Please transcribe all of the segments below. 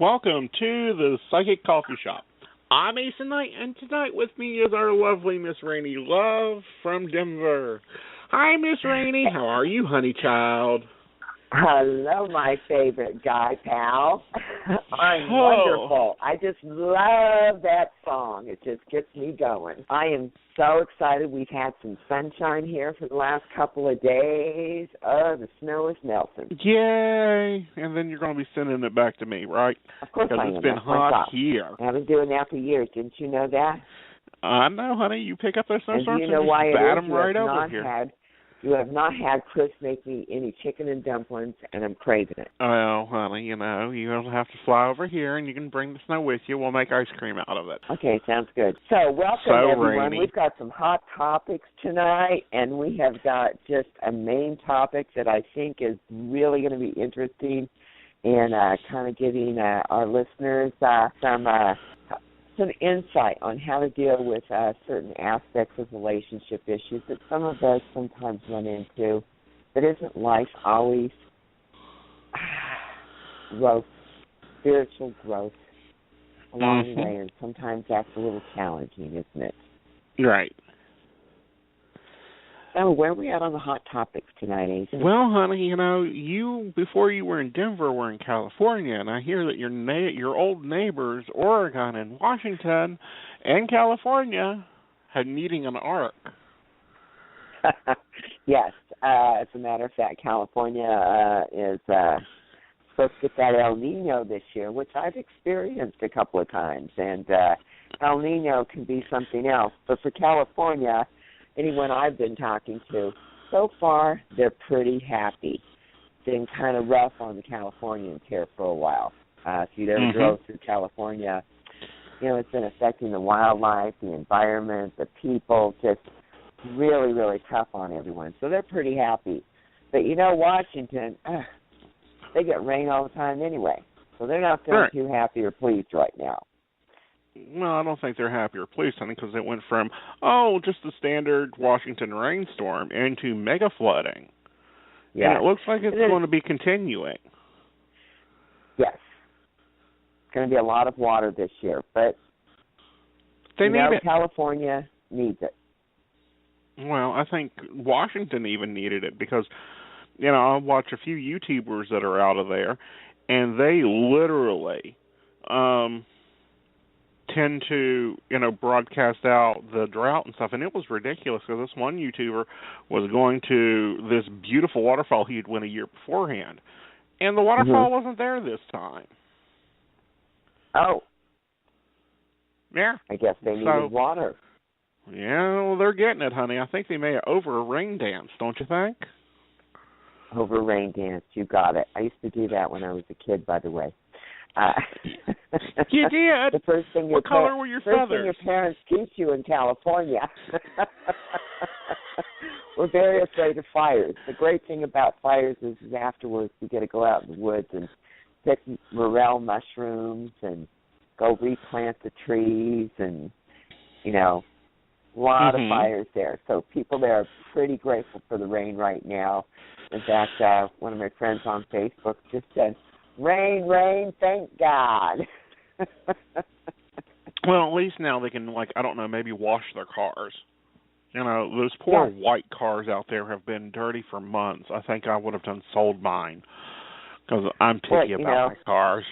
Welcome to the Psychic Coffee Shop. I'm Ace Knight, and tonight with me is our lovely Miss Rainey Love from Denver. Hi, Miss Rainey. How are you, honey child? Hello, my favorite guy, pal. I'm wonderful. I just love that song. It just gets me going. I am so excited. We've had some sunshine here for the last couple of days. Oh, the snow is melting. Yay! And then you're going to be sending it back to me, right? Of course I am. Because it's been hot here. I've been doing that for years. Didn't you know that? I know, honey. You pick up those snowstorms and you know why it bat is? them right over here. You have not had Chris make me any chicken and dumplings, and I'm craving it. Oh, honey, you'll have to fly over here, and you can bring the snow with you. We'll make ice cream out of it. Okay, sounds good. So welcome, everyone. Rainy. We've got some hot topics tonight, and we have got just a main topic that I think is really going to be interesting and kind of giving our listeners some insight on how to deal with certain aspects of relationship issues that some of us sometimes run into. But isn't life always growth, spiritual growth along the way? And sometimes that's a little challenging, isn't it? Right. So where are we at on the hot topics tonight, Ace? Well, honey, you before you were in Denver were in California, and I hear that your old neighbors, Oregon and Washington and California, had needing an ark. Yes. As a matter of fact, California is supposed to get that El Nino this year, which I've experienced a couple of times, and El Nino can be something else. But for California, anyone I've been talking to, so far they're pretty happy. It's been kind of rough on the Californians here for a while. If you'd ever drove through California, it's been affecting the wildlife, the environment, the people, just really, really tough on everyone. So they're pretty happy. But Washington, they get rain all the time anyway. So they're not feeling too happy or pleased right now. Well, I don't think they're happy or pleased, honey, because it went from, just the standard Washington rainstorm into mega flooding. Yeah. And it looks like it's going to be continuing. Yes. It's going to be a lot of water this year, but they need it. California needs it. Well, I think Washington even needed it because, I watch a few YouTubers that are out of there, and they literally tend to, broadcast out the drought and stuff, and it was ridiculous because this one YouTuber was going to this beautiful waterfall he'd went a year beforehand, and the waterfall wasn't there this time. Oh. Yeah. I guess they needed water. Yeah, well, they're getting it, honey. I think they may have over-rain danced, don't you think? Over-rain dance, you got it. I used to do that when I was a kid, by the way. You did? The first thing what color were your feathers? First thing your parents teach you in California. We're very afraid of fires. The great thing about fires is afterwards you get to go out in the woods and pick morel mushrooms and go replant the trees and, a lot of fires there. So people there are pretty grateful for the rain right now. In fact, one of my friends on Facebook just said, "Rain, rain, thank God." Well, at least now they can, maybe wash their cars. Those poor white cars out there have been dirty for months. I think I would have sold mine because I'm picky about my cars.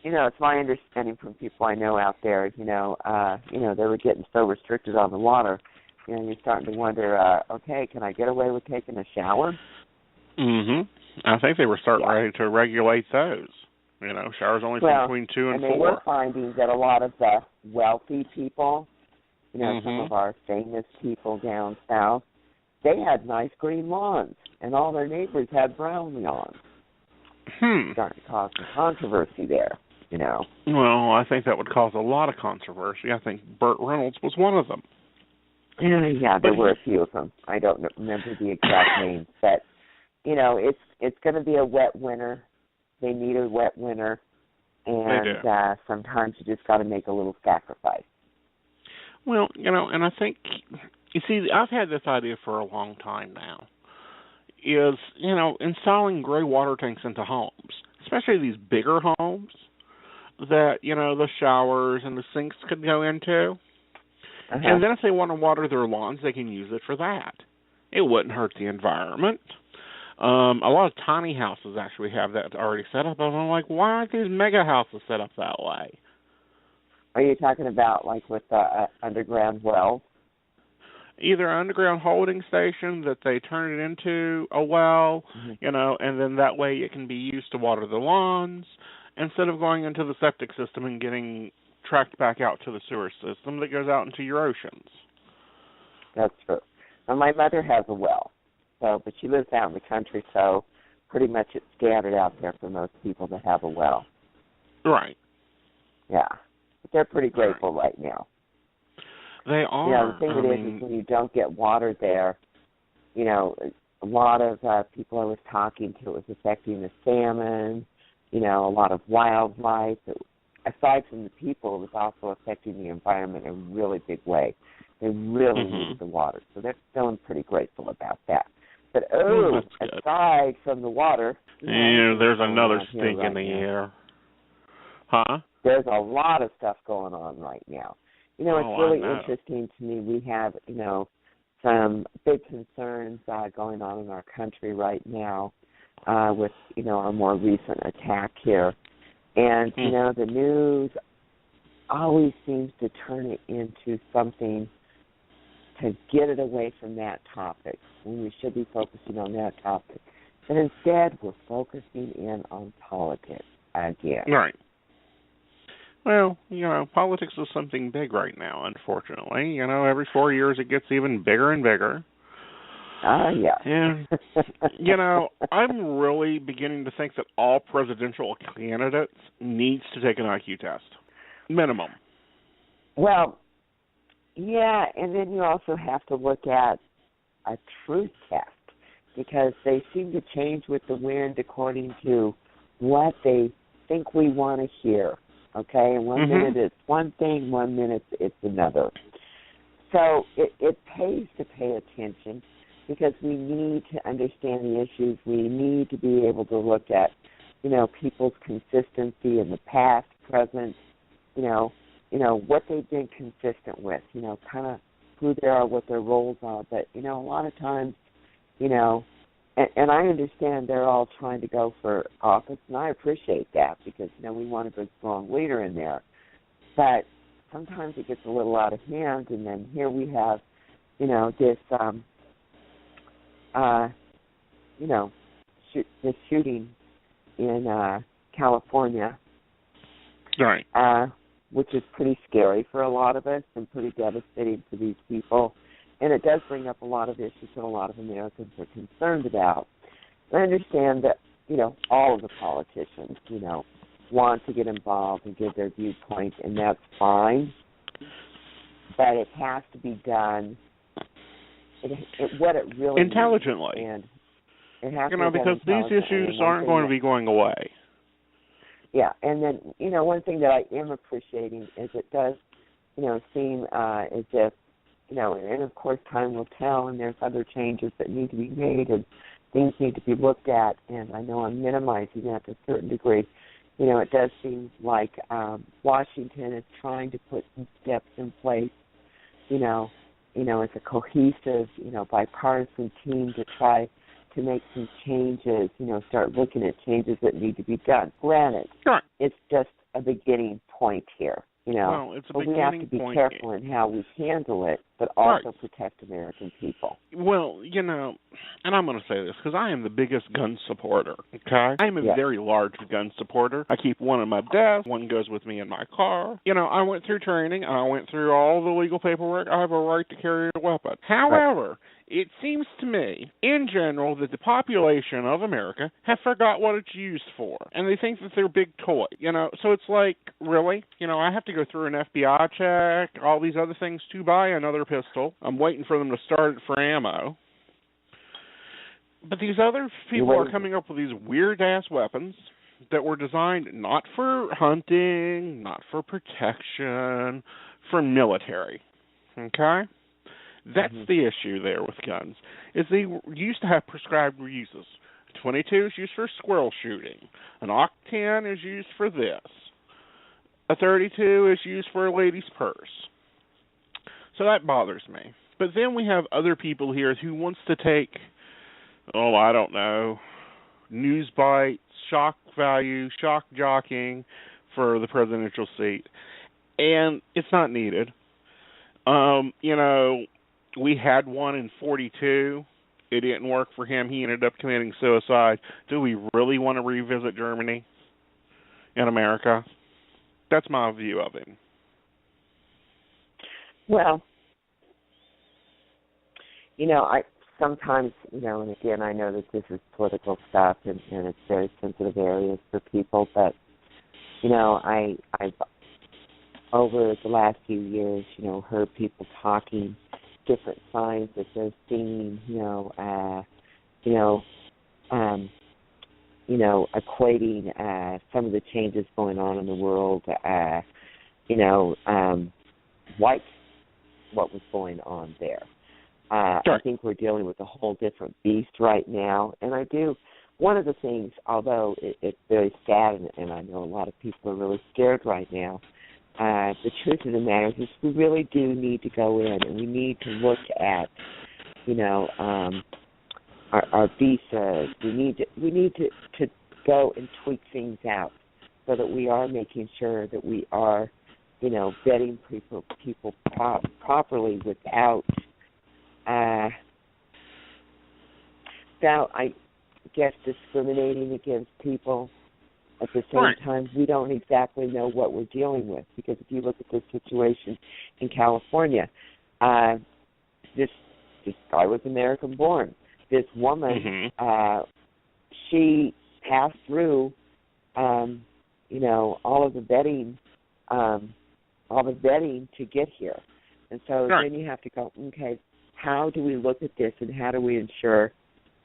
It's my understanding from people I know out there, they were getting so restricted on the water. You're starting to wonder, okay, can I get away with taking a shower? I think they were starting ready to regulate those. Showers only between 2 and 4. And they were finding that a lot of the wealthy people, some of our famous people down south, they had nice green lawns, and all their neighbors had brown lawns. Starting to cause some controversy there, Well, I think that would cause a lot of controversy. I think Burt Reynolds was one of them. Yeah, there were a few of them. I don't remember the exact names, but it's going to be a wet winter. They need a wet winter, and sometimes you just got to make a little sacrifice. Well, and I think, I've had this idea for a long time now, is, installing gray water tanks into homes, especially these bigger homes. that, the showers and the sinks could go into. Uh-huh. And then if they want to water their lawns, they can use it for that. It wouldn't hurt the environment. A lot of tiny houses actually have that already set up. And I'm like, why aren't these mega houses set up that way? Are you talking about like with the underground wells? Either an underground holding station that they turn it into a well, and then that way it can be used to water the lawns instead of going into the septic system and getting tracked back out to the sewer system that goes out into your oceans. That's true. Now, my mother has a well, but she lives out in the country, so pretty much it's standard out there for most people to have a well. Right. Yeah. But they're pretty grateful right now. They are. The thing is when you don't get water there, a lot of people I was talking to, it was affecting the salmon, a lot of wildlife. Aside from the people, it was also affecting the environment in a really big way. They really needed the water, so they're feeling pretty grateful about that. But, aside from the water... there's another stink in the air. Huh? There's a lot of stuff going on right now. It's really interesting to me. We have, some big concerns going on in our country right now with, our more recent attack here. And, the news always seems to turn it into something to get it away from that topic when we should be focusing on that topic. But instead, we're focusing in on politics again. Right. Well, politics is something big right now, unfortunately. Every 4 years it gets even bigger and bigger. Yeah. And, I'm really beginning to think that all presidential candidates needs to take an IQ test. Minimum. Well, yeah, and then you also have to look at a truth test because they seem to change with the wind according to what they think we want to hear. Okay, and one minute it's one thing, 1 minute it's another. So it pays to pay attention because we need to understand the issues. We need to be able to look at, people's consistency in the past, present, what they've been consistent with, kind of who they are, what their roles are. But, a lot of times, and I understand they're all trying to go for office, and I appreciate that because, we want a good, strong leader in there. But sometimes it gets a little out of hand, and then here we have, this, this shooting in California, right? Which is pretty scary for a lot of us and pretty devastating for these people. And it does bring up a lot of issues that a lot of Americans are concerned about. I understand that, all of the politicians, want to get involved and give their viewpoint, and that's fine. But it has to be done what it really intelligently. And it has to be because these issues aren't going to be going away. Yeah, and then, one thing that I am appreciating is it does, seem as if, and of course time will tell, and there's other changes that need to be made, and things need to be looked at, and I know I'm minimizing that to a certain degree. It does seem like Washington is trying to put some steps in place, as a cohesive, bipartisan team to try to make some changes, start looking at changes that need to be done. Granted, sure. It's just a beginning point here. Well, it's a but we have to be careful in how we handle it, but also protect American people. Well, and I'm going to say this because I am the biggest gun supporter, okay? I am a very large gun supporter. I keep one on my desk. One goes with me in my car. I went through training. I went through all the legal paperwork. I have a right to carry a weapon. However, it seems to me, in general, that the population of America have forgot what it's used for, and they think that they're big toys, So it's like, really? I have to go through an FBI check, all these other things to buy another pistol. I'm waiting for them to start it for ammo. But these other people are coming up with these weird-ass weapons that were designed not for hunting, not for protection, for military, okay? That's the issue there with guns, is they used to have prescribed uses. 22 is used for squirrel shooting. An Oct-10 is used for this. a 32 is used for a lady's purse. So that bothers me. But then we have other people here who wants to take, I don't know, news bites, shock value, shock jockeying for the presidential seat. And it's not needed. We had one in 42. It didn't work for him. He ended up committing suicide. Do we really want to revisit Germany in America? That's my view of him. Well, I sometimes, and again, I know that this is political stuff and it's very sensitive areas for people, but, I've over the last few years, heard people talking different signs that they're seeing, equating some of the changes going on in the world, like what was going on there. Sure. I think we're dealing with a whole different beast right now, and one of the things, although it's very sad, and I know a lot of people are really scared right now, the truth of the matter is we really do need to go in and we need to look at, our visas. We need to go and tweak things out so that we are making sure that we are, vetting people properly without, I guess, discriminating against people. At the same time, we don't exactly know what we're dealing with, because if you look at this situation in California, this guy was American-born. This woman, she passed through, all of the vetting to get here, and so then you have to go, okay, how do we look at this, and how do we ensure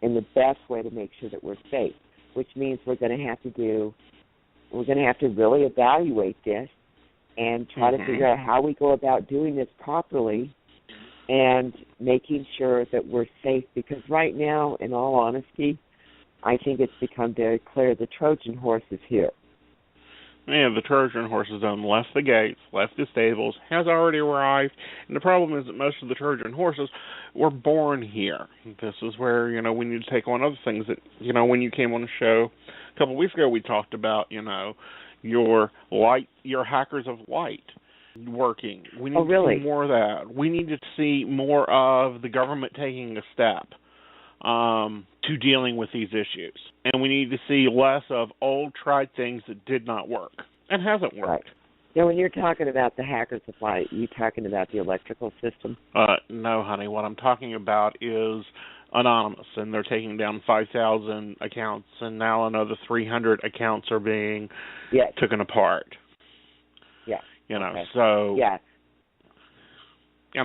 in the best way to make sure that we're safe? Which means we're going to have to really evaluate this and try to figure out how we go about doing this properly and making sure that we're safe. Because right now, in all honesty, I think it's become very clear the Trojan horse is here. Yeah, the Trojan horse has left the gates, left the stables, has already arrived, and the problem is that most of the Trojan horses were born here. This is where, we need to take on other things that, when you came on the show a couple of weeks ago, we talked about, your hackers of light working. We need to see more of that. We need to see more of the government taking a step to dealing with these issues. And we need to see less of old tried things that did not work and hasn't worked. Right. Now, when you're talking about the hackers of light, are you talking about the electrical system? No, honey. What I'm talking about is anonymous, and they're taking down 5,000 accounts, and now another 300 accounts are being taken apart. Yeah. So yeah.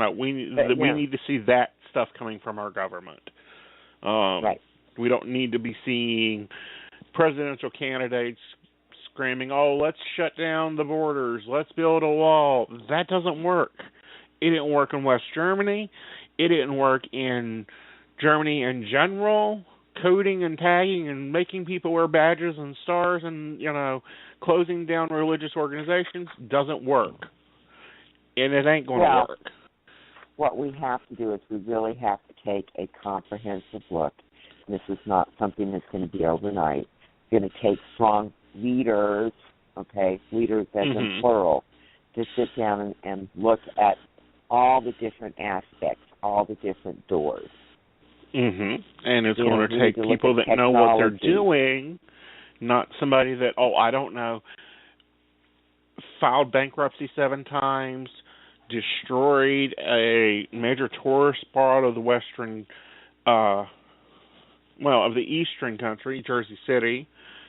We need to see that stuff coming from our government. Right. We don't need to be seeing presidential candidates screaming, let's shut down the borders, let's build a wall. That doesn't work. It didn't work in West Germany. It didn't work in Germany in general. Coding and tagging and making people wear badges and stars and, closing down religious organizations doesn't work. And it ain't going to work. What we have to do is we really have to take a comprehensive look. This is not something that's going to be overnight. It's going to take strong leaders, leaders as in plural, to sit down and look at all the different aspects, all the different doors. And it's going to take people that know what they're doing, not somebody that, I don't know, filed bankruptcy 7 times, destroyed a major tourist spot of the of the eastern country, Jersey City,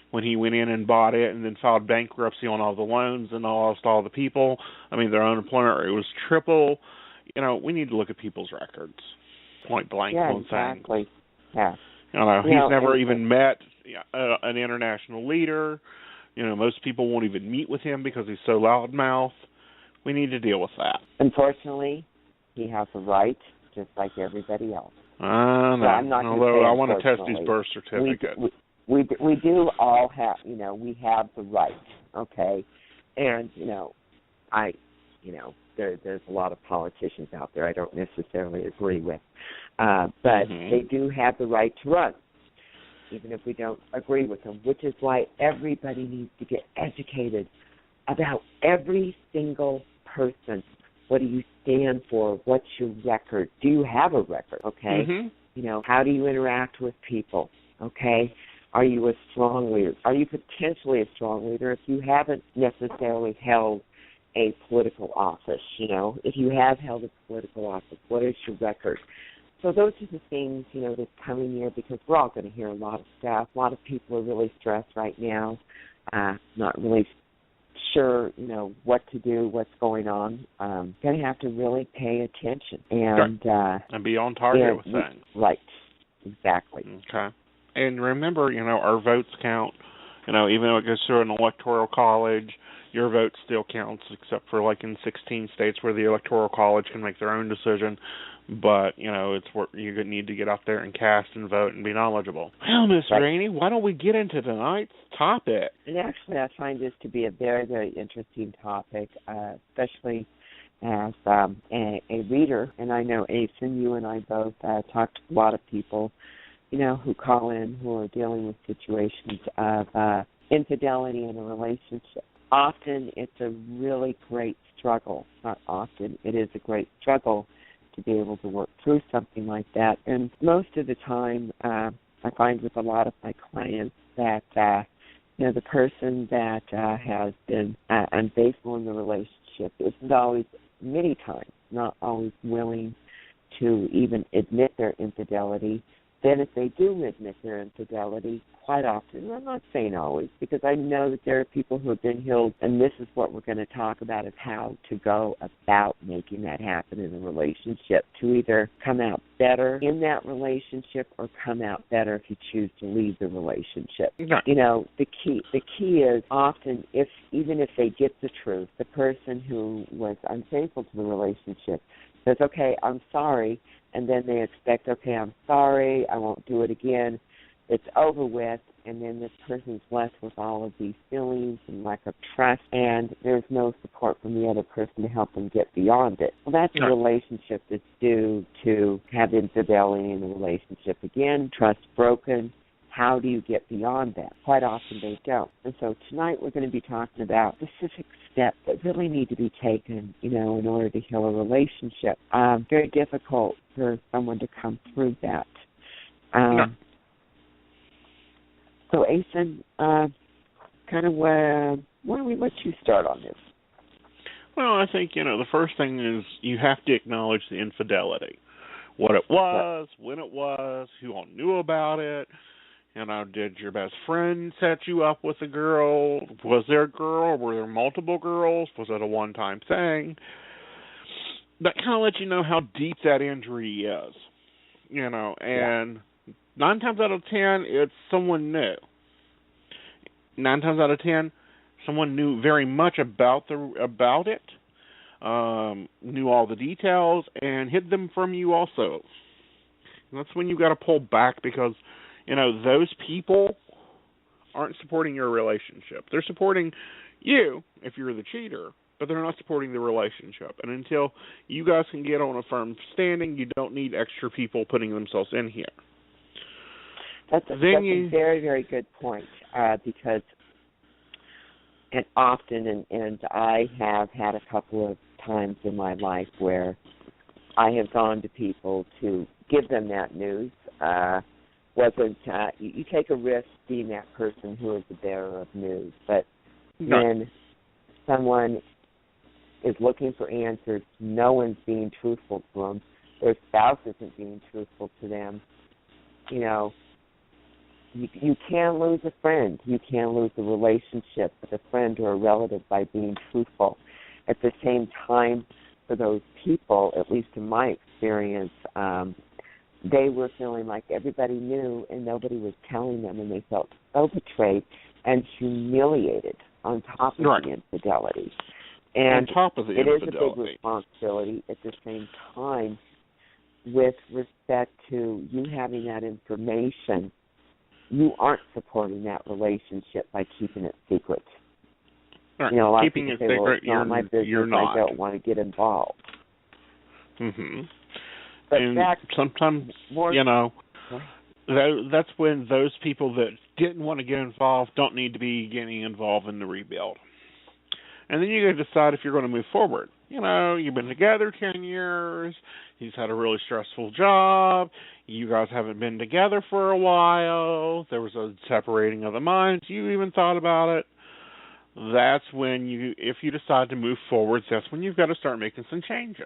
when he went in and bought it and then filed bankruptcy on all the loans and lost all the people. Their unemployment rate was triple. We need to look at people's records, point blank. Yeah, exactly. Yeah. He's never even met an international leader. Most people won't even meet with him because he's so loudmouth. We need to deal with that. Unfortunately, he has a right, just like everybody else. No. Although I want to test his birth certificate. We do all have, we have the right, And, there's a lot of politicians out there I don't necessarily agree with. But they do have the right to run, even if we don't agree with them, which is why everybody needs to get educated about every single person. What do you stand for? What's your record? Do you have a record? Okay. How do you interact with people? Okay. Are you a strong leader? Are you potentially a strong leader if you haven't necessarily held a political office? If you have held a political office, what is your record? So those are the things, this coming year, because we're all going to hear a lot of stuff. A lot of people are really stressed right now, not really sure, what to do, what's going on. Going to have to really pay attention and be on target with things. Right, exactly. Okay. And remember, our votes count. Even though it goes through an electoral college, your vote still counts, except for like in 16 states where the electoral college can make their own decision. But, it's where you need to get out there and cast and vote and be knowledgeable. Well, Miss Rainey, why don't we get into tonight's topic? And actually, I find this to be a very, very interesting topic, especially as a reader. And I know, Asen, you and I both talk to a lot of people, who call in who are dealing with situations of infidelity in a relationship. Often it's a really great struggle. Not often, it is a great struggle to be able to work through something like that. And most of the time, I find with a lot of my clients that, the person that has been unfaithful in the relationship isn't always, many times, not always willing to even admit their infidelity. Then if they do admit their infidelity, quite often, and I'm not saying always, because I know that there are people who have been healed, and this is what we're going to talk about, is how to go about making that happen in a relationship, to either come out better in that relationship or come out better if you choose to leave the relationship. No. The key is often, even if they get the truth, the person who was unfaithful to the relationship says, okay, I'm sorry, and then they expect, okay, I'm sorry, I won't do it again. It's over with, and then this person's left with all of these feelings and lack of trust, and there's no support from the other person to help them get beyond it. Well, that's a relationship that's due to have infidelity in the relationship. Again, trust broken. How do you get beyond that? Quite often they don't. And so tonight we're going to be talking about specific steps that really need to be taken, in order to heal a relationship. Very difficult for someone to come through that. So, Asen, why don't we let you start on this? Well, I think, the first thing is you have to acknowledge the infidelity. What it was, when it was, who all knew about it. Did your best friend set you up with a girl? Was there a girl? Were there multiple girls? Was it a one-time thing? That kind of lets you know how deep that injury is. And 9 times out of 10, it's someone new. 9 times out of 10, someone knew very much about it, knew all the details, and hid them from you also. And that's when you got to pull back, because those people aren't supporting your relationship. They're supporting you if you're the cheater, but they're not supporting the relationship. And until you guys can get on a firm standing, you don't need extra people putting themselves in here. That's a very, very good point, because and often, and I have had a couple of times in my life where I have gone to people to give them that news. You take a risk being that person who is the bearer of news, but when someone is looking for answers, no one's being truthful to them, their spouse isn't being truthful to them, you can lose a friend. You can lose a relationship with a friend or a relative by being truthful. At the same time, for those people, at least in my experience, they were feeling like everybody knew and nobody was telling them, and they felt so betrayed and humiliated on top of the infidelity. And on top of the infidelity. It is a big responsibility at the same time with respect to you having that information. You aren't supporting that relationship by keeping it secret. Right. You know, a lot Keeping of it people say, well, secret, it's not my business, you're not. I don't want to get involved. Mhm. But And back sometimes, more, that's when those people that didn't want to get involved don't need to be getting involved in the rebuild. And then you got to decide if you're going to move forward. You've been together 10 years. He's had a really stressful job. You guys haven't been together for a while. There was a separating of the minds. You even thought about it. That's when if you decide to move forward, that's when you've got to start making some changes.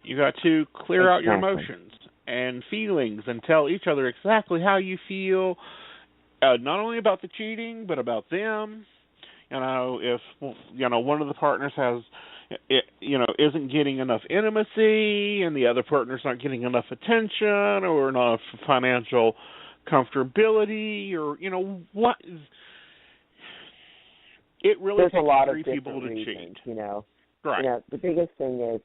You got to clear out your emotions and feelings and tell each other exactly how you feel, not only about the cheating, but about them. If one of the partners isn't getting enough intimacy and the other partner's not getting enough attention or enough financial comfortability, or what, it really there's takes a lot three of people to reasons, cheat. Right. The biggest thing is,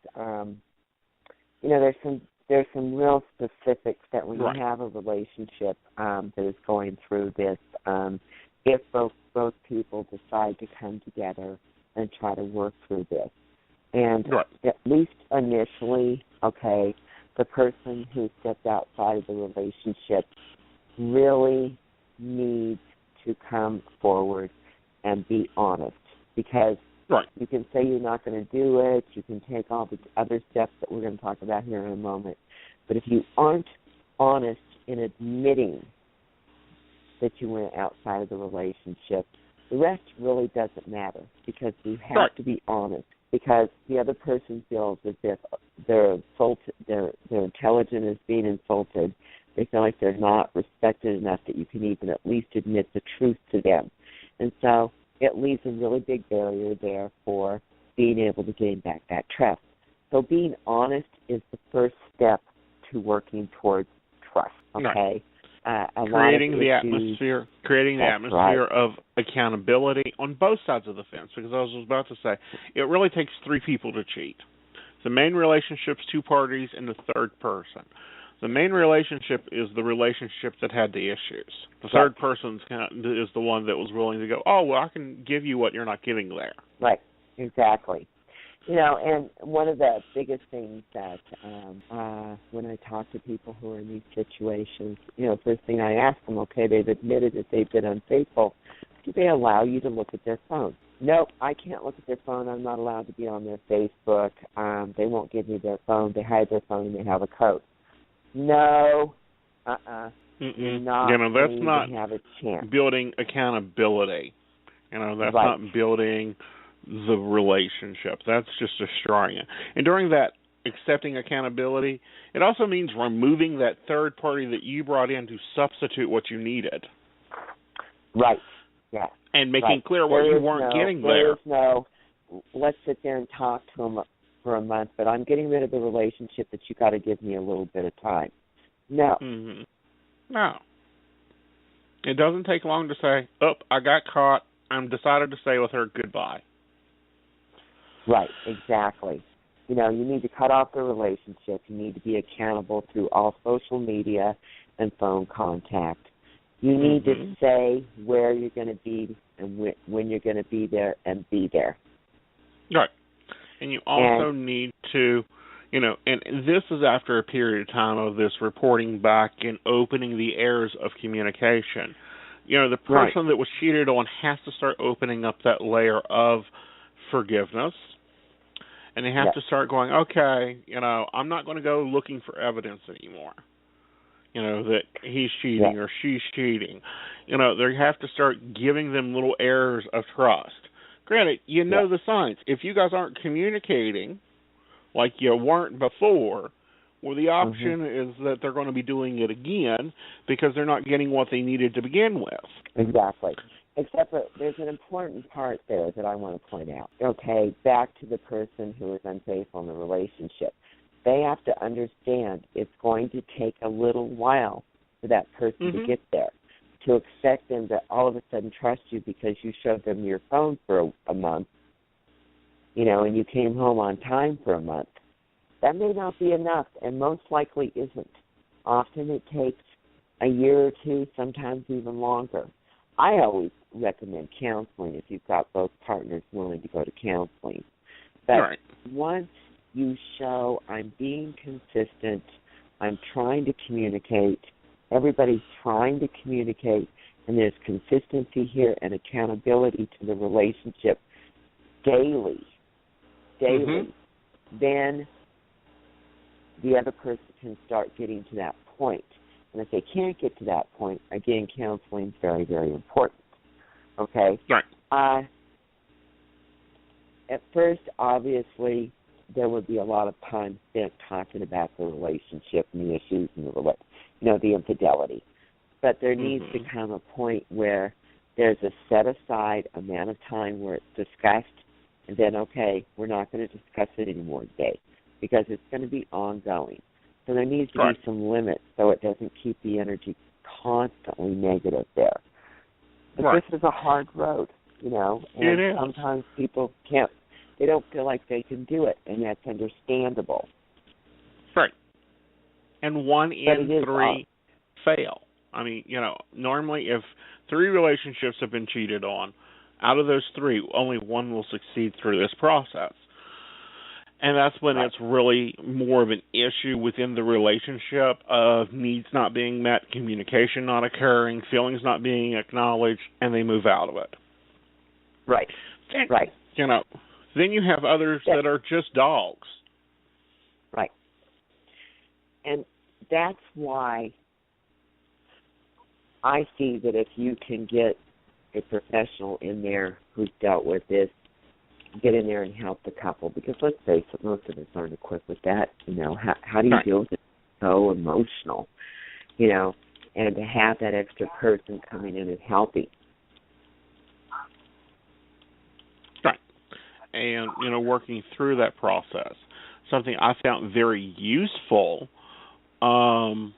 there's some real specifics that when you have a relationship that is going through this, if both people decide to come together and try to work through this. And at least initially, the person who stepped outside of the relationship really needs to come forward and be honest, because you can say you're not going to do it, you can take all the other steps that we're going to talk about here in a moment, but if you aren't honest in admitting that you went outside of the relationship, the rest really doesn't matter, because you have to be honest, because the other person feels as if their intelligence is being insulted. They feel like they're not respected enough that you can even at least admit the truth to them. And so it leaves a really big barrier there for being able to gain back that trust. So being honest is the first step to working towards trust, creating the atmosphere of accountability on both sides of the fence, because I was about to say, it really takes three people to cheat. The main relationship's two parties and the third person. The main relationship is the relationship that had the issues. The third person is the one that was willing to go, oh, well, I can give you what you're not getting there. Right, exactly. And one of the biggest things that when I talk to people who are in these situations, first thing I ask them, they've admitted that they've been unfaithful. Do they allow you to look at their phone? Nope, I can't look at their phone. I'm not allowed to be on their Facebook. They won't give me their phone. They hide their phone and they have a code. No, you're not that's not to have a chance. Building accountability. That's not building the relationship. That's just destroying it. And during that accepting accountability, it also means removing that third party that you brought in to substitute what you needed. Right. Yeah. And making clear what you weren't getting there. Let's sit there and talk to them for a month, but I'm getting rid of the relationship, but you got to give me a little bit of time. No. Mm-hmm. No. It doesn't take long to say, I got caught. I'm decided to stay with her. Goodbye. Right, exactly. You need to cut off the relationship. You need to be accountable through all social media and phone contact. You need to say where you're going to be and when you're going to be there and be there. Right. And you also need to, and this is after a period of time of this reporting back and opening the areas of communication. The person that was cheated on has to start opening up that layer of forgiveness. And they have to start going, I'm not going to go looking for evidence anymore, that he's cheating or she's cheating. They have to start giving them little airs of trust. Granted, the signs. If you guys aren't communicating like you weren't before, well, the option is that they're going to be doing it again because they're not getting what they needed to begin with. Exactly. Except that there's an important part there that I want to point out. Back to the person who is unfaithful in the relationship. They have to understand it's going to take a little while for that person to get there. To expect them to all of a sudden trust you because you showed them your phone for a month, and you came home on time for a month, that may not be enough, and most likely isn't. Often it takes a year or two, sometimes even longer. I always recommend counseling if you've got both partners willing to go to counseling. But once you show I'm being consistent, I'm trying to communicate, everybody's trying to communicate, and there's consistency here and accountability to the relationship daily, then the other person can start getting to that point. And if they can't get to that point, again, counseling is very, very important. Okay? Right. At first, obviously, there would be a lot of time spent talking about the relationship and the issues and the infidelity. But there needs to come a point where there's a set-aside amount of time where it's discussed, and then, okay, we're not going to discuss it anymore today because it's going to be ongoing. So there needs to be some limits so it doesn't keep the energy constantly negative there. But this is a hard road, and it is. Sometimes people they don't feel like they can do it, and that's understandable. Right. And 1 in 3 fail. I mean, normally if 3 relationships have been cheated on, out of those 3, only 1 will succeed through this process. And that's when it's really more of an issue within the relationship of needs not being met, communication not occurring, feelings not being acknowledged, and they move out of it. Right. Then you have others that are just dogs. Right. And that's why I see that if you can get a professional in there who's dealt with this, get in there and help the couple, because let's face it, most of us aren't equipped with that. How do you deal with it? So emotional, and to have that extra person coming in and helping. Right. And, working through that process. Something I found very useful in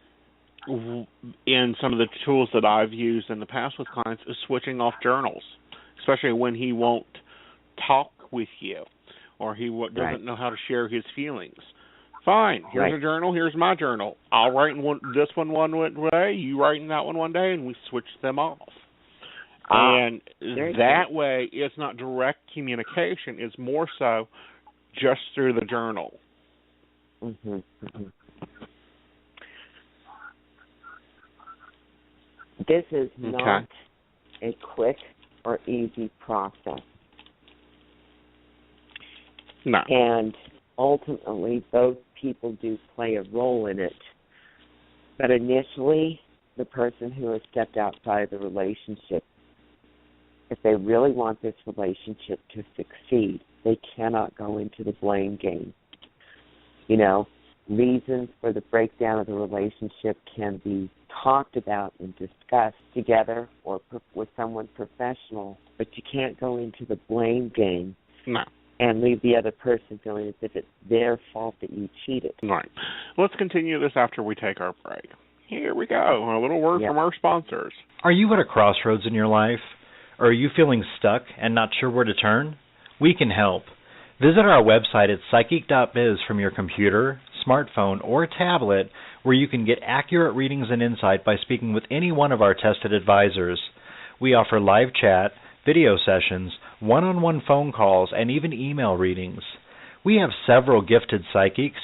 some of the tools that I've used in the past with clients is switching off journals, especially when he won't talk with you or he doesn't know how to share his feelings. Fine, here's a journal, here's my journal. I'll write in this one day, you write in that one day, and we switch them off. And that way it's not direct communication, it's more so just through the journal. This is not a quick or easy process. No. And ultimately, both people do play a role in it. But initially, the person who has stepped outside the relationship, if they really want this relationship to succeed, they cannot go into the blame game. Reasons for the breakdown of the relationship can be talked about and discussed together or with someone professional, but you can't go into the blame game. No. And leave the other person feeling as if it's their fault that you cheated. Right. Let's continue this after we take our break. Here we go. A little word from our sponsors. Are you at a crossroads in your life? Or are you feeling stuck and not sure where to turn? We can help. Visit our website at Psychic.biz from your computer, smartphone, or tablet, where you can get accurate readings and insight by speaking with any one of our tested advisors. We offer live chat, video sessions, one-on-one phone calls, and even email readings. We have several gifted psychics,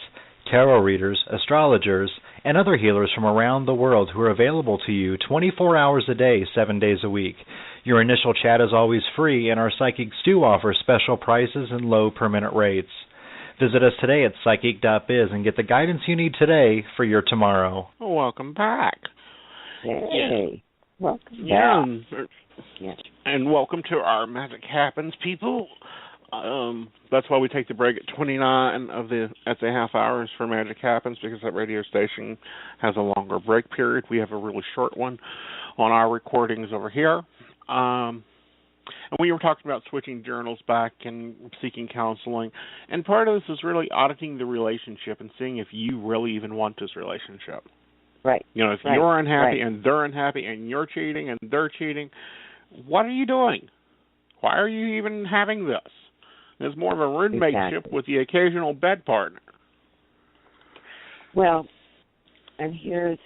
tarot readers, astrologers, and other healers from around the world who are available to you 24 hours a day, 7 days a week. Your initial chat is always free, and our psychics do offer special prices and low per-minute rates. Visit us today at Psychic.biz and get the guidance you need today for your tomorrow. Welcome back. Hey. Welcome back. And welcome to our Magic Happens, people. That's why we take the break at 29 at the half hours for Magic Happens, because that radio station has a longer break period. We have a really short one on our recordings over here. And we were talking about switching journals back and seeking counseling. And part of this is really auditing the relationship and seeing if you really even want this relationship. Right. If you're unhappy and they're unhappy and you're cheating and they're cheating, what are you doing? Why are you even having this? It's more of a roommateship with the occasional bed partner. Well, and here's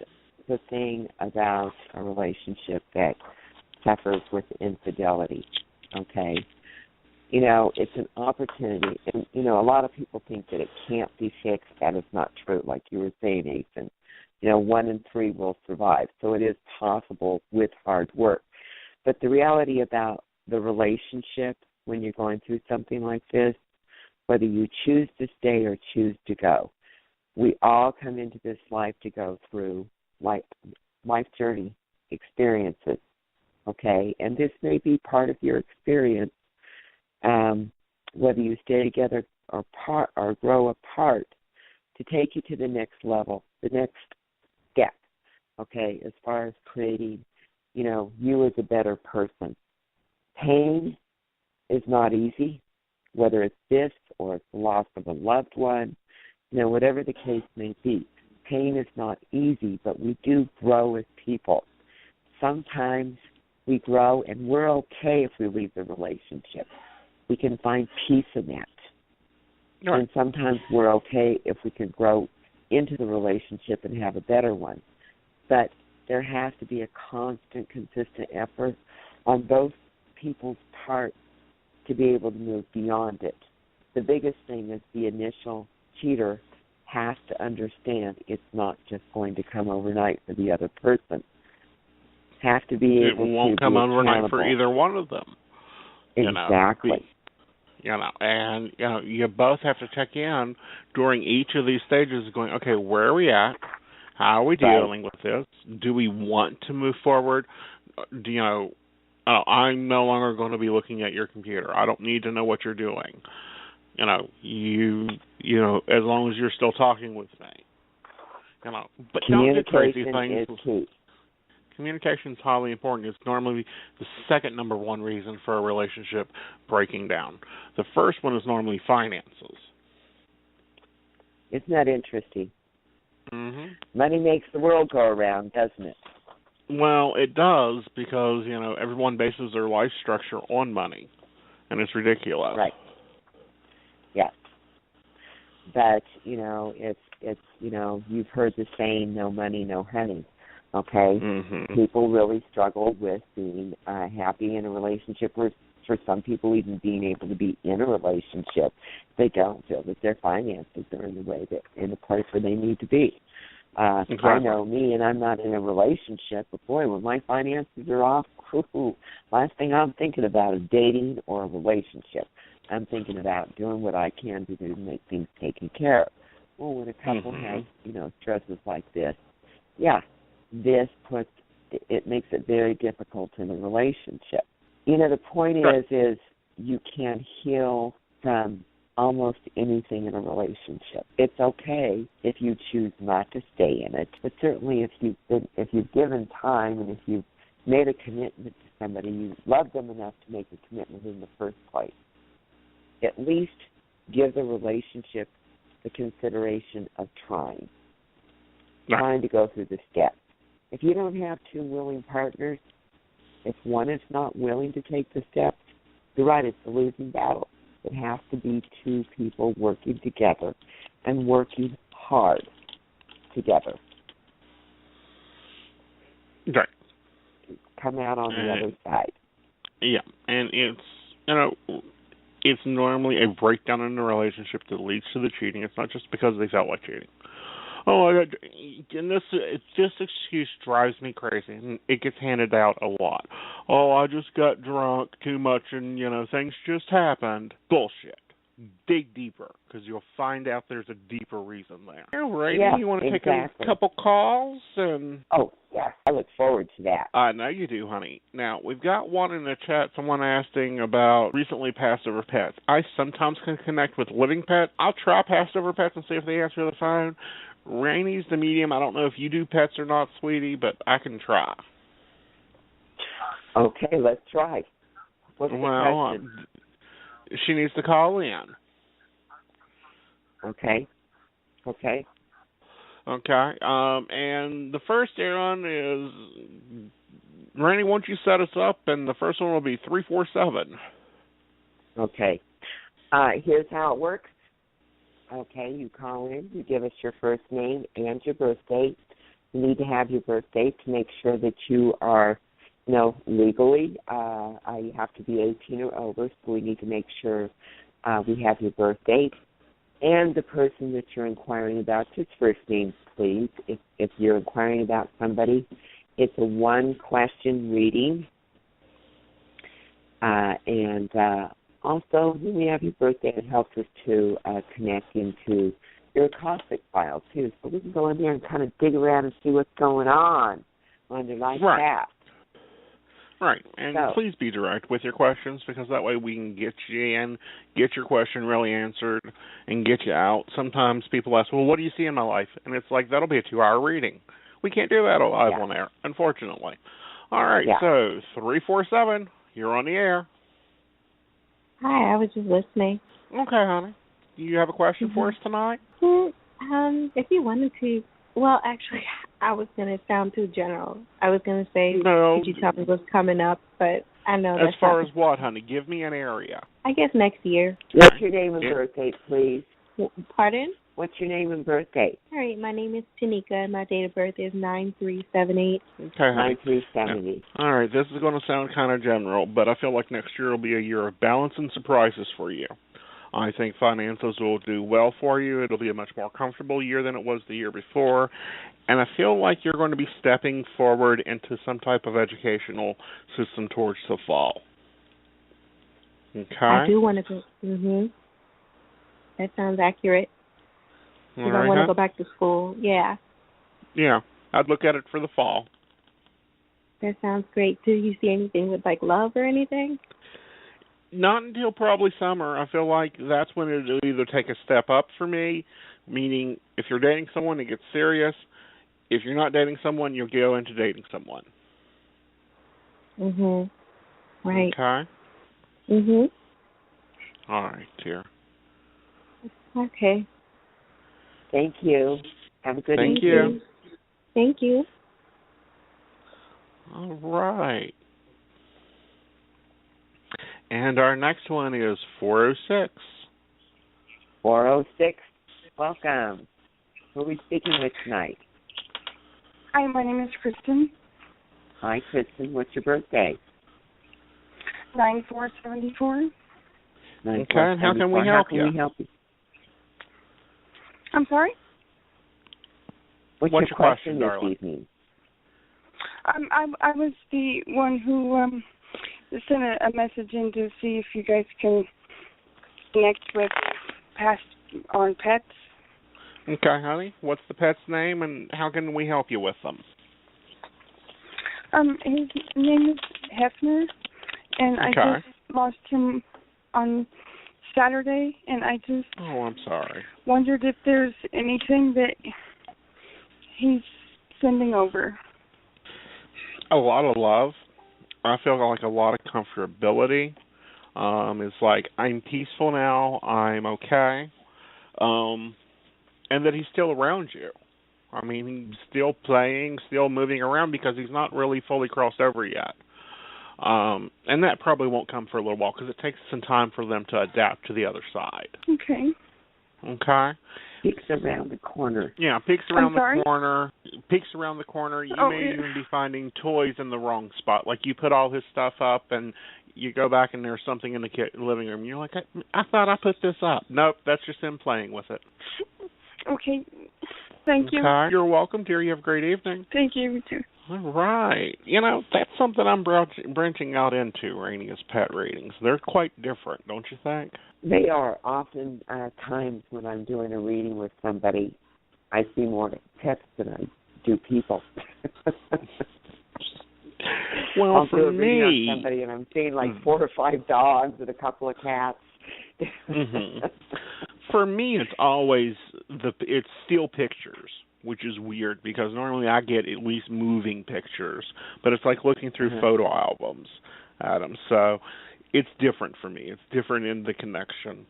the thing about a relationship that suffers with infidelity, okay? You know, it's an opportunity. And, you know, a lot of people think that it can't be fixed. That is not true, like you were saying, Nathan. You know, 1 in 3 will survive. So it is possible with hard work. But the reality about the relationship when you're going through something like this, whether you choose to stay or choose to go, we all come into this life to go through life journey experiences, okay? And this may be part of your experience, whether you stay together or grow apart, to take you to the next level, the next step, okay, as far as creating, you know, you as a better person. Pain is not easy, whether it's this or it's the loss of a loved one, you know, whatever the case may be. Pain is not easy, but we do grow as people. Sometimes we grow and we're okay if we leave the relationship. We can find peace in that. Right. And sometimes we're okay if we can grow into the relationship and have a better one. But there has to be a constant, consistent effort on both people's part to be able to move beyond it. The biggest thing is the initial cheater has to understand it's not just going to come overnight for the other person. Have to be able to It won't come overnight for either one of them. Exactly. And you both have to check in during each of these stages, going, okay, where are we at? How are we dealing with this? Do we want to move forward? I'm no longer going to be looking at your computer. I don't need to know what you're doing. As long as you're still talking with me. But don't do crazy things. Is key. Communication is highly important. It's normally the second number one reason for a relationship breaking down. The first one is normally finances. Isn't that interesting? Mm-hmm. Money makes the world go around, doesn't it? Well, it does, because, everyone bases their life structure on money, and it's ridiculous. Right. Yes. But, it's you've heard the saying, no money, no honey. Okay? Mm-hmm. People really struggle with being happy in a relationship, or for some people even being able to be in a relationship. They don't feel that their finances are in the place where they need to be. Exactly. I know me, and I'm not in a relationship, but boy, when my finances are off, last thing I'm thinking about is dating or a relationship. I'm thinking about doing what I can to do to make things taken care of. Well, when a couple has, stresses like this, this makes it very difficult in a relationship. The point is you can heal from almost anything in a relationship. It's okay if you choose not to stay in it, but certainly if you've given time and if you've made a commitment to somebody, you love them enough to make a commitment in the first place, at least give the relationship the consideration of trying to go through the steps. If you don't have two willing partners, if one is not willing to take the steps, you're right, it's a losing battle. It has to be two people working together and working hard together. Right. Come out on the other side. Yeah, and it's normally a breakdown in the relationship that leads to the cheating. It's not just because they felt like cheating. And this excuse drives me crazy, and it gets handed out a lot. I just got drunk too much, and, things just happened. Bullshit. Dig deeper, because you'll find out there's a deeper reason there. All right, you want to take a couple calls? Oh, yes, I look forward to that. I know you do, honey. Now, we've got one in the chat, someone asking about recently passed over pets. I sometimes can connect with living pets. I'll try passed over pets and see if they answer the phone. Rainy's the medium. I don't know if you do pets or not, sweetie, but I can try. Okay, let's try. What's the question? She needs to call in. Okay. And the first errand is, Rainy, won't you set us up? And the first one will be 347. Okay. Here's how it works. Okay, you call in, you give us your first name and your birth date. You need to have your birth date to make sure that you are No, legally, you have to be 18 or over, so we need to make sure we have your birth date and the person that you're inquiring about. Just first names, please. If you're inquiring about somebody, it's a one-question reading. And also, when we have your birthday, it helps us to connect into your Cosmic file, too. So we can go in there and kind of dig around and see what's going on your life path. Right, and please be direct with your questions, because that way we can get you in, get your question really answered, and get you out. Sometimes people ask, well, what do you see in my life? And it's like, that'll be a 2-hour reading. We can't do that live on air, unfortunately. All right, so 347, you're on the air. Hi, I was just listening. Okay, honey. You have a question for us tonight? If you wanted to. Well, actually, I was going to sound too general. I was going to say, could you tell me what's coming up? But I know that's as far as what, honey? Give me an area. I guess next year. What's your name and birth date, please? Pardon? What's your name and birth date? All right, my name is Tanika, and my date of birth is 9378. Okay, honey. 9378. All right, this is going to sound kind of general, but I feel like next year will be a year of balance and surprises for you. I think finances will do well for you. It'll be a much more comfortable year than it was the year before. And I feel like you're going to be stepping forward into some type of educational system towards the fall. Okay? I do want to go. That sounds accurate. Because I want to go back to school. Yeah. Yeah. I'd look at it for the fall. That sounds great. Do you see anything with, like, love or anything? Not until probably summer. I feel like that's when it'll either take a step up for me, meaning if you're dating someone, it gets serious. If you're not dating someone, you'll go into dating someone. Right. Okay? All right, dear. Okay. Thank you. Have a good evening. Thank you. Thank you. All right. And our next one is 406. 406. Welcome. Who are we speaking with tonight? Hi, my name is Kristen. Hi, Kristen. What's your birthday? 9474. Okay, and how can we help you? I'm sorry? What's your question this darling? evening? I was the one who sent a message in to see if you guys can connect with on pets. Okay, honey. What's the pet's name, and how can we help you with them? His name is Hefner, and I just lost him on Saturday, and I just I'm sorry. Wondered if there's anything that he's sending over. A lot of love. I feel like a lot of comfortability. It's like, I'm peaceful now, I'm okay. And that he's still around you. I mean, he's still playing, still moving around because he's not really fully crossed over yet. And that probably won't come for a little while because it takes some time for them to adapt to the other side. Okay. Okay? Peeks around the corner. Yeah, peeks around the corner. Peeks around the corner. You may even be finding toys in the wrong spot. Like you put all his stuff up and you go back and there's something in the living room. You're like, I thought I put this up. Nope, that's just him playing with it. Okay. Thank you. You're welcome, dear. You have a great evening. Thank you, you too. All right. You know, that's something I'm branching out into, Rainey, is pet readings. They're quite different, don't you think? They are. Often times when I'm doing a reading with somebody, I see more pets than I do people. Well, I'll for do a reading me, on somebody and I'm seeing like 4 or 5 dogs and a couple of cats. For me, it's always it's still pictures, which is weird because normally I get at least moving pictures, but it's like looking through photo albums, Adam. So it's different for me. It's different in the connection.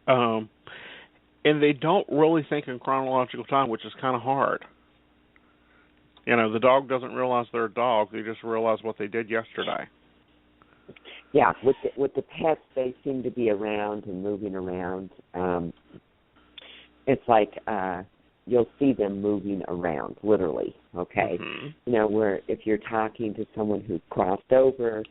And they don't really think in chronological time, which is kind of hard. You know, the dog doesn't realize they're a dog. They just realize what they did yesterday. Yeah, with the pets, they seem to be around and moving around. It's like you'll see them moving around, literally, okay? You know, where if you're talking to someone who's crossed over,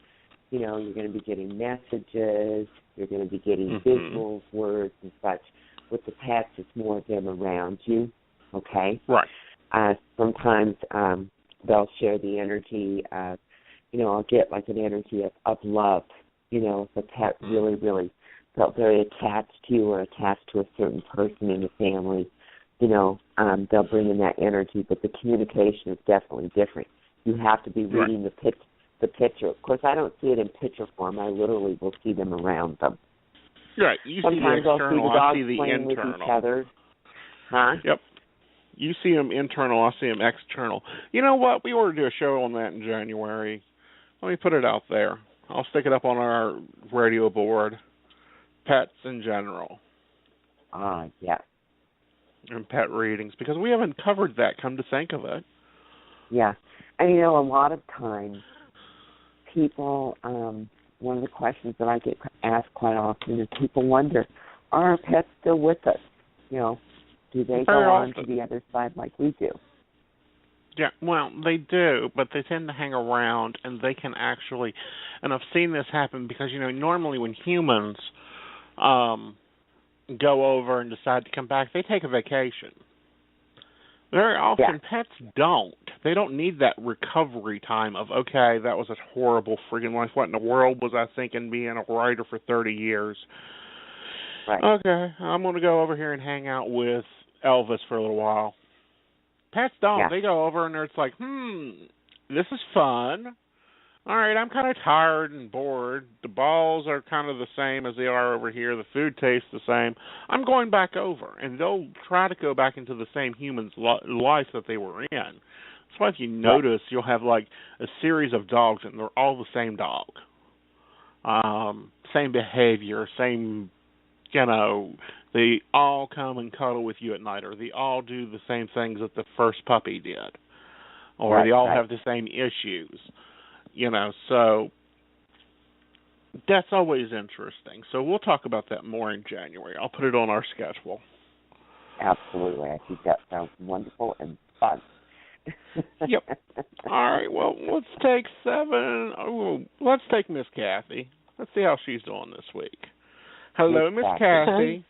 you know, you're going to be getting messages, you're going to be getting visuals, words, and such. With the pets, it's more of them around you, okay? Right. Sometimes they'll share the energy of, you know, I'll get like an energy of love, you know, if a pet really, really felt very attached to you or attached to a certain person in the family, you know, they'll bring in that energy, but the communication is definitely different. You have to be reading the picture. Of course, I don't see it in picture form. I literally will see them around them. Right. You Sometimes see the external, I'll I see see the playing internal. with each other. Huh? Yep. You see them internal, I see them external. You know what? We ought to do a show on that in January. Let me put it out there. I'll stick it up on our radio board. Pets in general. Yeah. And pet readings, because we haven't covered that, come to think of it. Yeah. And, you know, a lot of times people, one of the questions that I get asked quite often is people wonder, are our pets still with us? You know, do they go on to the other side like we do? Yeah, well, they do, but they tend to hang around, and they can actually, and I've seen this happen because, you know, normally when humans go over and decide to come back, they take a vacation. Very often, pets don't. They don't need that recovery time of, okay, that was a horrible friggin' life. What in the world was I thinking being a writer for 30 years? Right. Okay, I'm going to go over here and hang out with Elvis for a little while. Pets don't. Yeah. They go over and it's like, this is fun. All right, I'm kind of tired and bored. The balls are kind of the same as they are over here. The food tastes the same. I'm going back over. And they'll try to go back into the same human's life that they were in. That's why if you notice, you'll have like a series of dogs and they're all the same dog. Same behavior, same, you know, they all come and cuddle with you at night, or they all do the same things that the first puppy did. Or they all have the same issues. You know, so that's always interesting. So we'll talk about that more in January. I'll put it on our schedule. Absolutely. I think that sounds wonderful and fun. Yep. All right, well, let's take let's take Miss Kathy. Let's see how she's doing this week. Hello, Miss Kathy.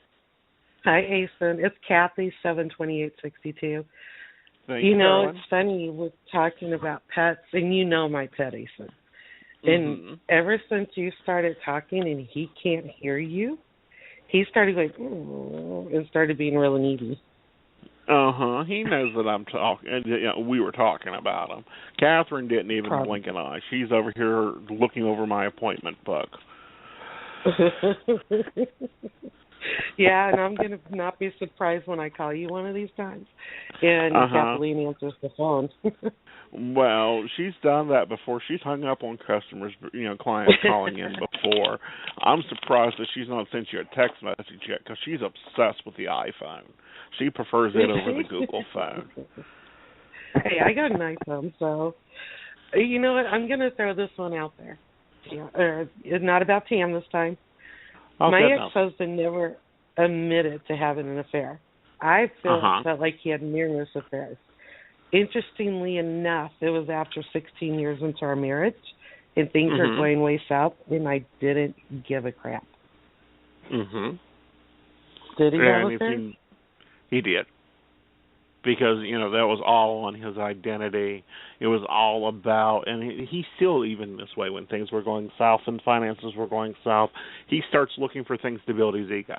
Hi, Asen. It's Kathy, 72862. You know, it's funny, we're talking about pets, and you know my pet, Asen. And ever since you started talking and he can't hear you, he started going, and started being really needy. He knows that I'm talking. You know, we were talking about him. Catherine didn't even blink an eye. She's over here looking over my appointment book. Yeah, and I'm going to not be surprised when I call you one of these times. And Kathleen answers the phone. Well, she's done that before. She's hung up on customers, you know, clients calling in before. I'm surprised that she's not sent you a text message yet because she's obsessed with the iPhone. She prefers it over the Google phone. Hey, I got an iPhone, so you know what? I'm going to throw this one out there. It's not about Tam this time. My ex-husband never admitted to having an affair. I felt like he had numerous affairs. Interestingly enough, it was after 16 years into our marriage, and things are going way south, and I didn't give a crap. Did he have affairs? He did. Because, you know, that was all on his identity. It was all about, and he's still even this way when things were going south and finances were going south. He starts looking for things to build his ego.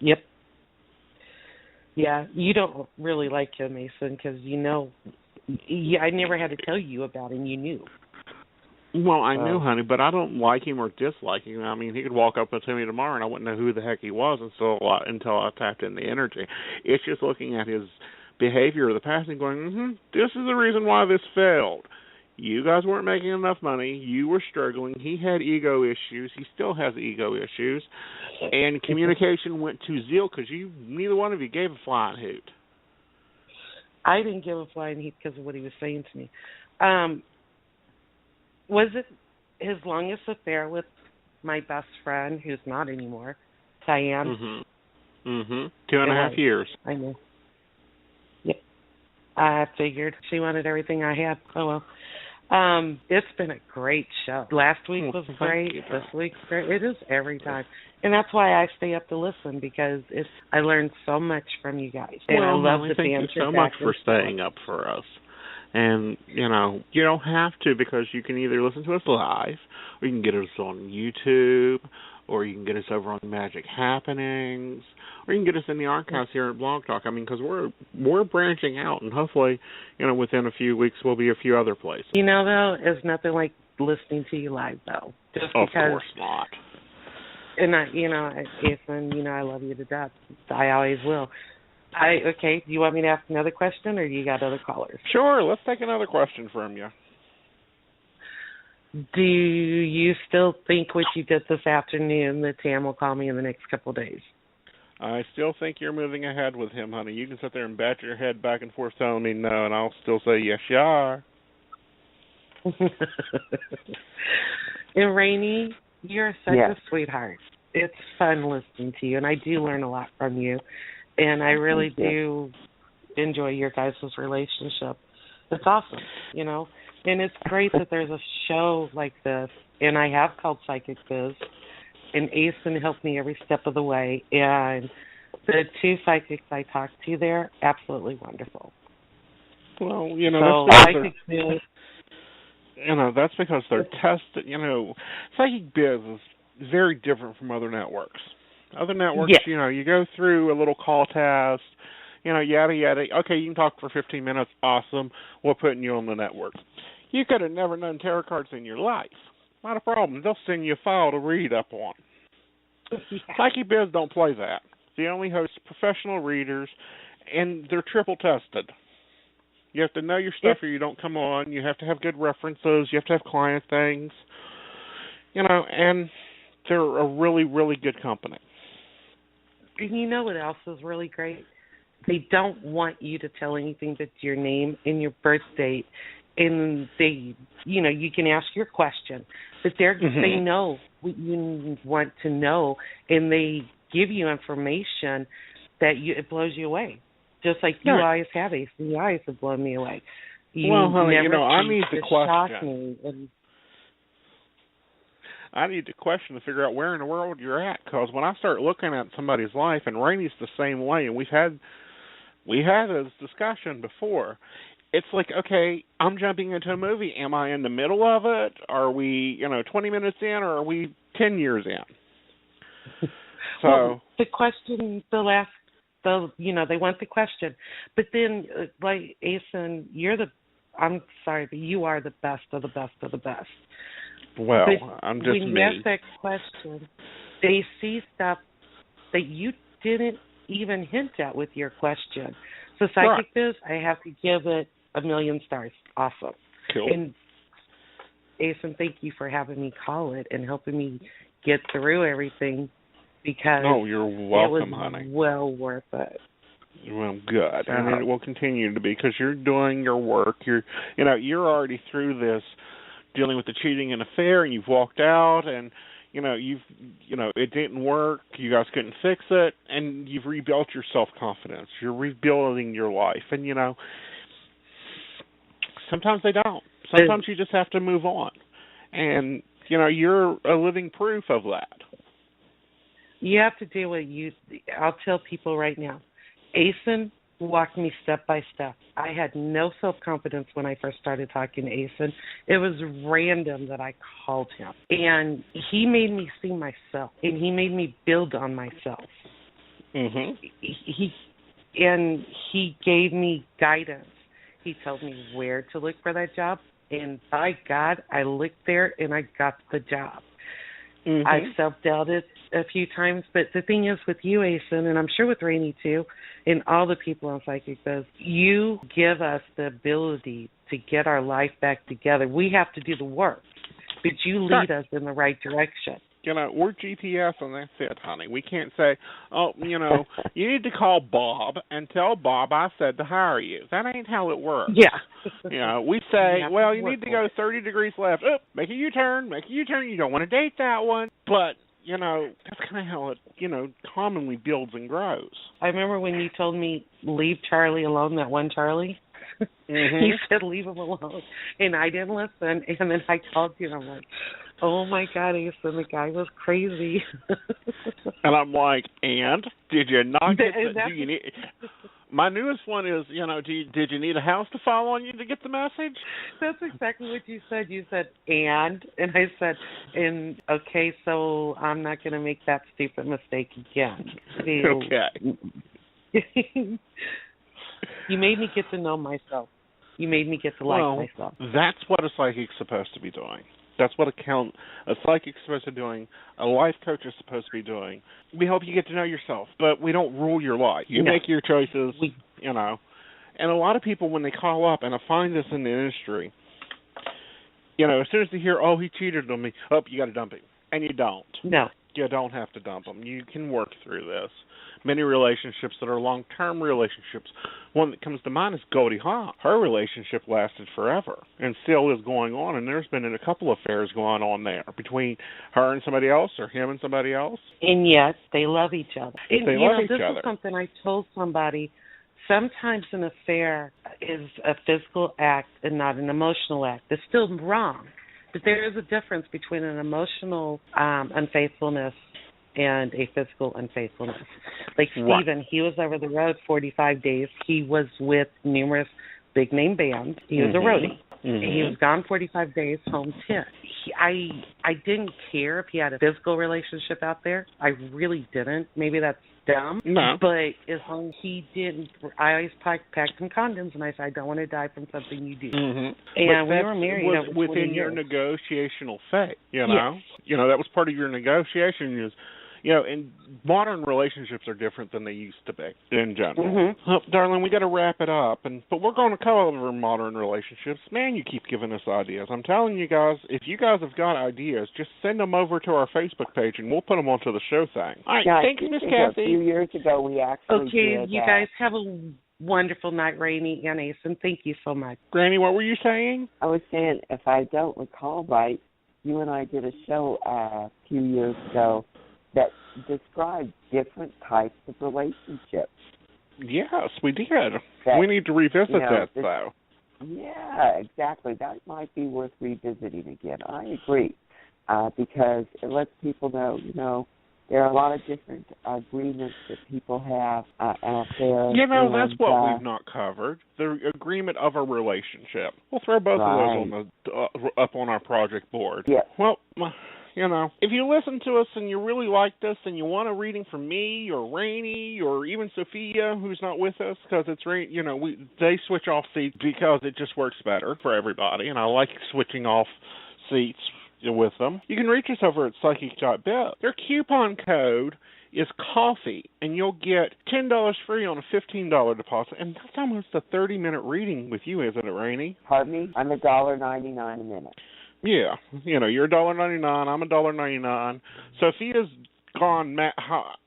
Yep. Yeah, you don't really like him, Mason, because, you know, I never had to tell you about him. You knew. Well, I knew, honey, but I don't like him or dislike him. I mean, he could walk up to me tomorrow and I wouldn't know who the heck he was until I tapped in the energy. It's just looking at his behavior of the past and going, this is the reason why this failed. You guys weren't making enough money. You were struggling. He had ego issues. He still has ego issues. And communication went to zero because neither one of you gave a flying hoot. I didn't give a flying hoot because of what he was saying to me. Was it his longest affair with my best friend, who's not anymore, Diane? 2.5 years. I know. I figured she wanted everything I had. Oh, well. It's been a great show. Last week was great. This week's great. It is every time. And that's why I stay up to listen, because I learned so much from you guys. And I love the banter. Thank you so much for staying up for us. And, you don't have to, because you can either listen to us live, or you can get us on YouTube, or you can get us over on Magic Happenings, or you can get us in the archives here at Blog Talk. I mean, because we're branching out, and hopefully, within a few weeks we'll be a few other places. Though, it's nothing like listening to you live, though. Just of course not. And Ethan, I love you to death. I always will. Okay, do you want me to ask another question, or you got other callers? Sure, let's take another question from you. Do you still think what you did this afternoon that Tam will call me in the next couple of days? I still think you're moving ahead with him, honey. You can sit there and bat your head back and forth telling me no, and I'll still say yes, you are. And Rainey, you're such a sweetheart. It's fun listening to you, and I do learn a lot from you. And I really do enjoy your guys' relationship. It's awesome, And it's great that there's a show like this. And I have called Psychic.biz. And Asen helped me every step of the way. And the two psychics I talked to there, absolutely wonderful. Well, Psychic.biz. That's because they're tested. Psychic.biz is very different from other networks. Other networks, you go through a little call test, yada, yada. Okay, you can talk for 15 minutes. Awesome. We're putting you on the network. You could have never done tarot cards in your life. Not a problem. They'll send you a file to read up on. Psychic.biz don't play that. They only host professional readers, and they're triple tested. You have to know your stuff or you don't come on. You have to have good references. You have to have client things. And they're a really, really good company. And you know what else is really great? They don't want you to tell anything but your name and your birth date. And they, you can ask your question, but they know what you want to know, and they give you information that it blows you away. Just like you always have, Ace, and you always have blown me away. Honey, I need the question. Shock me. I need to question to figure out where in the world you're at, because when I start looking at somebody's life, and Rainey's the same way, and we had this discussion before. It's like, okay, I'm jumping into a movie. Am I in the middle of it? Are we, 20 minutes in, or are we 10 years in? So well, the question, they want the question, but then, like Asen, I'm sorry, but you are the best of the best of the best. Well, but I'm just when you ask that question, they see stuff that you didn't even hint at with your question. So Psychic.biz, I have to give it 1,000,000 stars. Awesome. Cool. And Asen, thank you for having me call it and helping me get through everything, because you're welcome, it was honey. Well worth it. Well, good, and it will continue to be, because you're doing your work. You're already through this, dealing with the cheating and affair, and you've walked out, and it didn't work. You guys couldn't fix it, and you've rebuilt your self-confidence. You're rebuilding your life, and sometimes they don't. Sometimes you just have to move on, and you're a living proof of that. You have to do what I'll tell people right now. Asen walked me step by step. I had no self-confidence when I first started talking to Asen. It was random that I called him. And he made me see myself, and he made me build on myself. Mm-hmm. He gave me guidance. He told me where to look for that job, and by God, I looked there and I got the job. Mm-hmm. I've self-doubted a few times, but the thing is with you, Asen, and I'm sure with Rainey too, and all the people on Psychic.biz, you give us the ability to get our life back together. We have to do the work, but you lead us in the right direction. We're GPS, and that's it, honey. We can't say, you need to call Bob and tell Bob I said to hire you. That ain't how it works. Yeah. We say, you need to go 30 degrees left. Make a U-turn. You don't want to date that one. But, that's kind of how it, commonly builds and grows. I remember when you told me, leave Charlie alone, that one Charlie. He said, leave him alone. And I didn't listen. And then I called you, and I'm like, oh, my God, Ace, and the guy was crazy. And I'm like, and? Did you not get do you need... My newest one is, did you need a house to fall on you to get the message? That's exactly what you said. You said, and I said, okay, so I'm not going to make that stupid mistake again. Okay. You made me get to know myself. You made me get to like myself. That's what a psychic's supposed to be doing. That's what a psychic's supposed to be doing. A life coach is supposed to be doing. We help you get to know yourself, but we don't rule your life. You make your choices, And a lot of people, when they call up, and I find this in the industry, as soon as they hear, oh, he cheated on me, you got to dump him. And you don't. No. You don't have to dump him. You can work through this. Many relationships that are long-term relationships. One that comes to mind is Goldie Hawn. Her relationship lasted forever and still is going on, and there's been a couple of affairs going on there between her and somebody else or him and somebody else. And yet they love each other. They love each other. This is something I told somebody. Sometimes an affair is a physical act and not an emotional act. It's still wrong, but there is a difference between an emotional unfaithfulness and a physical unfaithfulness. Like Steven, he was over the road 45 days. He was with numerous big-name bands. He was a roadie. He was gone 45 days, home 10. I didn't care if he had a physical relationship out there. I really didn't. Maybe that's dumb. No. But as long as he didn't, I always packed some condoms, and I said, I don't want to die from something you do. And we were married. Was within your negotiational phase, Yes. That was part of your negotiation. And modern relationships are different than they used to be in general. Oh, darling, we got to wrap it up. But we're going to cover modern relationships. Man, you keep giving us ideas. I'm telling you guys, if you guys have got ideas, just send them over to our Facebook page, and we'll put them onto the show thing. All right, thanks, Miss Kathy. A few years ago, we actually did you guys have a wonderful night, Rainey and Ace, and thank you so much. Granny, what were you saying? I was saying, if I don't recall right, you and I did a show a few years ago that described different types of relationships. Yes, we did. We need to revisit that, though. Yeah, exactly. That might be worth revisiting again. I agree, because it lets people know, there are a lot of different agreements that people have out there. That's what we've not covered, the agreement of a relationship. We'll throw both of those up on our project board. Yeah. Well, if you listen to us and you really liked us and you want a reading from me or Rainey or even Sophia, who's not with us, because it's they switch off seats because it just works better for everybody, and I like switching off seats with them. You can reach us over at Psychic.biz. Their coupon code is coffee, and you'll get $10 free on a $15 deposit, and that's almost a 30-minute reading with you, isn't it, Rainey? Pardon me? I'm $1.99 a minute. Yeah, you're $1.99, I'm $1.99. Sophia's gone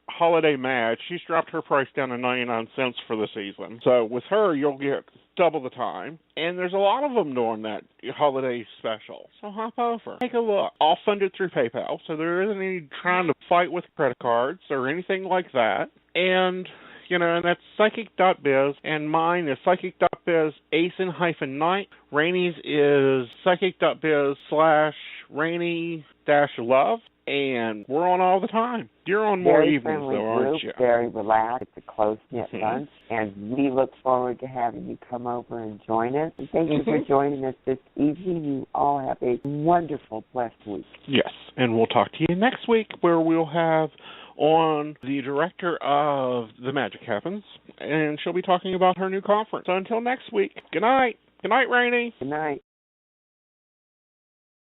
holiday mad. She's dropped her price down to 99 cents for the season. So with her, you'll get double the time. And there's a lot of them doing that holiday special. So hop over. Take a look. All funded through PayPal, so there isn't any trying to fight with credit cards or anything like that. And and that's Psychic.biz, and mine is Psychic.biz Asen-Night. Rainey's is Psychic.biz/Rainey-Love, and we're on all the time. You're on more evenings, though, aren't you? Very relaxed. It's a close-knit bunch, and we look forward to having you come over and join us. And thank you for joining us this evening. You all have a wonderful, blessed week. Yes, and we'll talk to you next week, where we'll have on the director of The Magic Happens, and she'll be talking about her new conference. So until next week, good night. Good night, Rainey. Good night.